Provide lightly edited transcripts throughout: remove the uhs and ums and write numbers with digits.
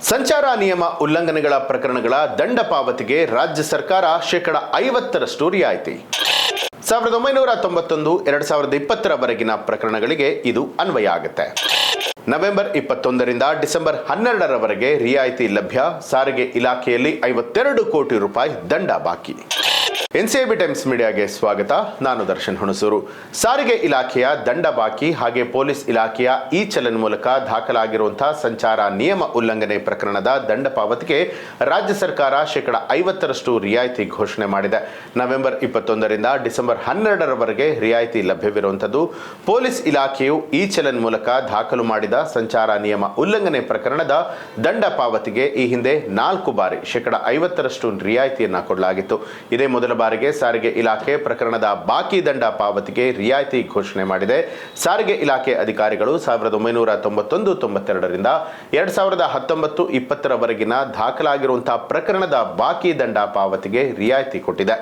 ಸಂಚಾರ ನಿಯಮ ಉಲ್ಲಂಘನೆಗಳ ಪ್ರಕರಣಗಳ ದಂಡ ಪಾವತಿಗೆ ರಾಜ್ಯ ಸರ್ಕಾರ ಶೇಕಡ 50ರಷ್ಟು ರಿಯಾಯಿತಿ. 1991 2020 ಪ್ರಕರಣಗಳಿಗೆ ಇದು ಅನ್ವಯ ಆಗುತ್ತೆ. ನವೆಂಬರ್ 21ರಿಂದ ಡಿಸೆಂಬರ್ 12ರವರೆಗೆ ರಿಯಾಯಿತಿ ಲಭ್ಯ. ಸಾರಿಗೆ ಇಲಾಖೆಯಲ್ಲಿ 52 ಕೋಟಿ ರೂಪಾಯಿ ದಂಡ ಬಾಕಿ. ಎನ್ಸಿಬಿ ಟೈಮ್ಸ್ ಮೀಡಿಯಾಗೆ ಸ್ವಾಗತ. ನಾನು ದರ್ಶನ್ ಹುಣಸೂರು. ಸಾರಿಗೆ ಇಲಾಖೆಯ ದಂಡ ಬಾಕಿ ಹಾಗೆ ಪೊಲೀಸ್ ಇಲಾಖೆಯ ಇ-ಚಲನ್ ಮೂಲಕ ದಾಖಲಾಗಿರುವಂತಹ ಸಂಚಾರ ನಿಯಮ ಉಲ್ಲಂಘನೆ ಪ್ರಕರಣದ ದಂಡ ಪಾವತಿಗೆ ರಾಜ್ಯ ಸರ್ಕಾರ ಶೇಕಡ 50ರಷ್ಟು ರಿಯಾಯಿತಿ ಘೋಷಣೆ ಮಾಡಿದೆ. ನವೆಂಬರ್ 21ರಿಂದ ಡಿಸೆಂಬರ್ 12ರವರೆಗೆ ರಿಯಾಯಿತಿ ಲಭ್ಯವಿರುವಂಥದ್ದು. ಪೊಲೀಸ್ ಇಲಾಖೆಯು ಇ-ಚಲನ್ ಮೂಲಕ ದಾಖಲು ಮಾಡಿದ ಸಂಚಾರ ನಿಯಮ ಉಲ್ಲಂಘನೆ ಪ್ರಕರಣದ ದಂಡ ಪಾವತಿಗೆ ಈ ಹಿಂದೆ 4 ಬಾರಿ ಶೇಕಡ 50ರಷ್ಟು ರಿಯಾಯಿತಿಯನ್ನ ಕೊಡಲಾಗಿತ್ತು. ಇದೇ ಮೊದಲ ಬಾರಿಗೆ ಸಾರಿಗೆ ಇಲಾಖೆ ಪ್ರಕರಣದ ಬಾಕಿ ದಂಡ ಪಾವತಿಗೆ ರಿಯಾಯಿತಿ ಘೋಷಣೆ ಮಾಡಿದೆ. ಸಾರಿಗೆ ಇಲಾಖೆ ಅಧಿಕಾರಿಗಳು 1991-92ರಿಂದ 2019-20ರವರೆಗಿನ ದಾಖಲಾಗಿರುವಂತಹ ಪ್ರಕರಣದ ಬಾಕಿ ದಂಡ ಪಾವತಿಗೆ ರಿಯಾಯಿತಿ ಕೊಟ್ಟಿದೆ.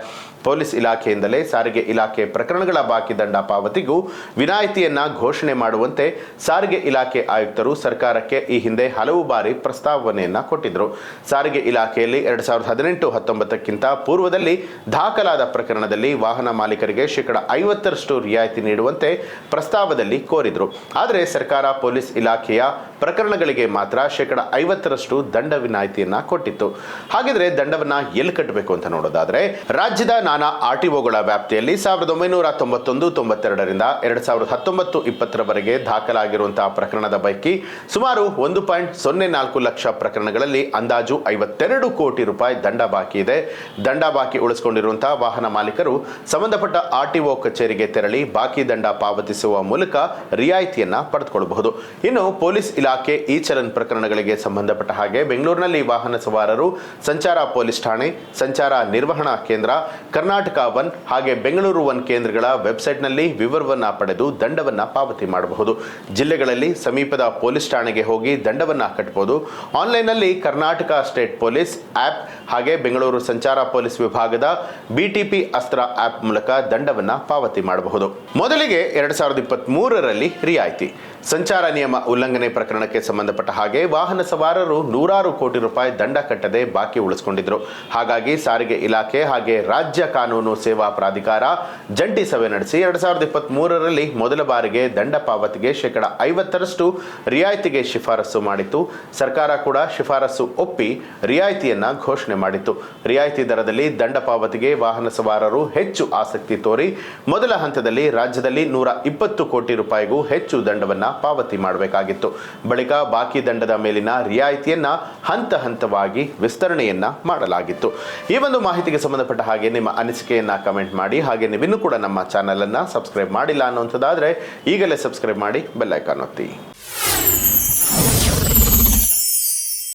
ಪೊಲೀಸ್ ಇಲಾಖೆಯಿಂದಲೇ ಸಾರಿಗೆ ಇಲಾಖೆ ಪ್ರಕರಣಗಳ ಬಾಕಿ ದಂಡ ಪಾವತಿಗೂ ವಿನಾಯಿತಿಯನ್ನ ಘೋಷಣೆ ಮಾಡುವಂತೆ ಸಾರಿಗೆ ಇಲಾಖೆ ಆಯುಕ್ತರು ಸರ್ಕಾರಕ್ಕೆ ಈ ಹಿಂದೆ ಹಲವು ಬಾರಿ ಪ್ರಸ್ತಾವನೆಯನ್ನ ಕೊಟ್ಟಿದ್ದರು. ಸಾರಿಗೆ ಇಲಾಖೆಯಲ್ಲಿ 2018-19ಕ್ಕಿಂತ ಪೂರ್ವದಲ್ಲಿ ದಾಖಲಾದ ಪ್ರಕರಣದಲ್ಲಿ ವಾಹನ ಮಾಲೀಕರಿಗೆ ಶೇಕಡ 50ರಷ್ಟು ರಿಯಾಯಿತಿ ನೀಡುವಂತೆ ಪ್ರಸ್ತಾವದಲ್ಲಿ ಕೋರಿದ್ರು. ಆದರೆ ಸರ್ಕಾರ ಪೊಲೀಸ್ ಇಲಾಖೆಯ ಪ್ರಕರಣಗಳಿಗೆ ಮಾತ್ರ ಶೇಕಡ 50ರಷ್ಟು ದಂಡ ವಿನಾಯಿತಿಯನ್ನ ಕೊಟ್ಟಿತ್ತು. ಹಾಗಿದ್ರೆ ದಂಡವನ್ನ ಎಲ್ಲಿ ಕಟ್ಟಬೇಕು ಅಂತ ನೋಡೋದಾದ್ರೆ, ರಾಜ್ಯದ ನಾನಾ ಆರ್ಟಿಒಗಳ ವ್ಯಾಪ್ತಿಯಲ್ಲಿ 1991-92ರಿಂದ 2019-20ರವರೆಗೆ ದಾಖಲಾಗಿರುವಂತಹ ಪ್ರಕರಣದ ಪೈಕಿ ಸುಮಾರು 1.04 ಲಕ್ಷ ಪ್ರಕರಣಗಳಲ್ಲಿ ಅಂದಾಜು 52 ಕೋಟಿ ರೂಪಾಯಿ ದಂಡ ಬಾಕಿ ಇದೆ. ದಂಡ ಬಾಕಿ ಉಳಿಸಿಕೊಂಡಿರುವಂತಹ ವಾಹನ ಮಾಲೀಕರು ಸಂಬಂಧಪಟ್ಟ ಆರ್ಟಿಒ ಕಚೇರಿಗೆ ತೆರಳಿ ಬಾಕಿ ದಂಡ ಪಾವತಿಸುವ ಮೂಲಕ ರಿಯಾಯಿತಿಯನ್ನ ಪಡೆದುಕೊಳ್ಳಬಹುದು. ಇನ್ನು ಪೊಲೀಸ್ ಇಲಾಖೆ ಇ-ಚಲನ್ ಪ್ರಕರಣಗಳಿಗೆ ಸಂಬಂಧಪಟ್ಟ ಹಾಗೆ ಬೆಂಗಳೂರಿನಲ್ಲಿ ವಾಹನ ಸವಾರರು ಸಂಚಾರ ಪೊಲೀಸ್ ಠಾಣೆ, ಸಂಚಾರ ನಿರ್ವಹಣಾ ಕೇಂದ್ರ, ಕರ್ನಾಟಕ 1 ಹಾಗೆ ಬೆಂಗಳೂರು 1 ಕೇಂದ್ರಗಳ ವೆಬ್ಸೈಟ್ನಲ್ಲಿ ವಿವರವನ್ನ ಪಡೆದು ದಂಡವನ್ನ ಪಾವತಿ ಮಾಡಬಹುದು. ಜಿಲ್ಲೆಗಳಲ್ಲಿ ಸಮೀಪದ ಪೊಲೀಸ್ ಠಾಣೆಗೆ ಹೋಗಿ ದಂಡವನ್ನ ಕಟ್ಟಬಹುದು. ಆನ್ಲೈನ್ನಲ್ಲಿ ಕರ್ನಾಟಕ ಸ್ಟೇಟ್ ಪೊಲೀಸ್ ಆಪ್ ಹಾಗೆ ಬೆಂಗಳೂರು ಸಂಚಾರ ಪೊಲೀಸ್ ವಿಭಾಗದ ಬಿಟಿಪಿ ಅಸ್ತ್ರ ಆಪ್ ಮೂಲಕ ದಂಡವನ್ನ ಪಾವತಿ ಮಾಡಬಹುದು. ಮೊದಲಿಗೆ 2023ರಲ್ಲಿ ರಿಯಾಯಿತಿ. ಸಂಚಾರ ನಿಯಮ ಉಲ್ಲಂಘನೆ ಪ್ರಕರಣಕ್ಕೆ ಸಂಬಂಧಪಟ್ಟ ಹಾಗೆ ವಾಹನ ಸವಾರರು 100 ಕೋಟಿ ರೂಪಾಯಿ ದಂಡ ಕಟ್ಟದೆ ಬಾಕಿ ಉಳಿಸಿಕೊಂಡಿದ್ರು. ಹಾಗಾಗಿ ಸಾರಿಗೆ ಇಲಾಖೆ ಹಾಗೆ ರಾಜ್ಯ ಕಾನೂನು ಸೇವಾ ಪ್ರಾಧಿಕಾರ ಜಂಟಿ ಸಭೆ ನಡೆಸಿ 2023ರಲ್ಲಿ ಮೊದಲ ಬಾರಿಗೆ ದಂಡ ಪಾವತಿಗೆ ಶೇಕಡ 50ರಷ್ಟು ರಿಯಾಯಿತಿಗೆ ಶಿಫಾರಸು ಮಾಡಿತ್ತು. ಸರ್ಕಾರ ಕೂಡ ಶಿಫಾರಸು ಒಪ್ಪಿ ರಿಯಾಯಿತಿಯನ್ನ ಘೋಷಣೆ ಮಾಡಿತ್ತು. ರಿಯಾಯಿತಿ ದರದಲ್ಲಿ ದಂಡ ಪಾವತಿಗೆ ವಾಹನ ಸವಾರರು ಹೆಚ್ಚು ಆಸಕ್ತಿ ತೋರಿ ಮೊದಲ ಹಂತದಲ್ಲಿ ರಾಜ್ಯದಲ್ಲಿ 120 ಕೋಟಿ ರೂಪಾಯಿಗೂ ಹೆಚ್ಚು ದಂಡವನ್ನ ಪಾವತಿ ಮಾಡಬೇಕಾಗಿತ್ತು. ಬಳಿಕ ಬಾಕಿ ದಂಡದ ಮೇಲಿನ ರಿಯಾಯಿತಿಯನ್ನ ಹಂತ ಹಂತವಾಗಿ ವಿಸ್ತರಣೆಯನ್ನ ಮಾಡಲಾಗಿತ್ತು. ಈ ಒಂದು ಮಾಹಿತಿಗೆ ಸಂಬಂಧಪಟ್ಟ ಹಾಗೆ ನಿಮ್ಮ ಅನಿಸಿಕೆಯನ್ನ ಕಮೆಂಟ್ ಮಾಡಿ. ಹಾಗೆ ನೀವಿನ್ನೂ ಕೂಡ ನಮ್ಮ ಚಾನೆಲ್ ಅನ್ನ ಸಬ್ಸ್ಕ್ರೈಬ್ ಮಾಡಿಲ್ಲ ಅನ್ನುವಂಥದ್ದಾದ್ರೆ ಈಗಲೇ ಸಬ್ಸ್ಕ್ರೈಬ್ ಮಾಡಿ, ಬೆಲ್ ಐಕಾನ್ ಒತ್ತಿ.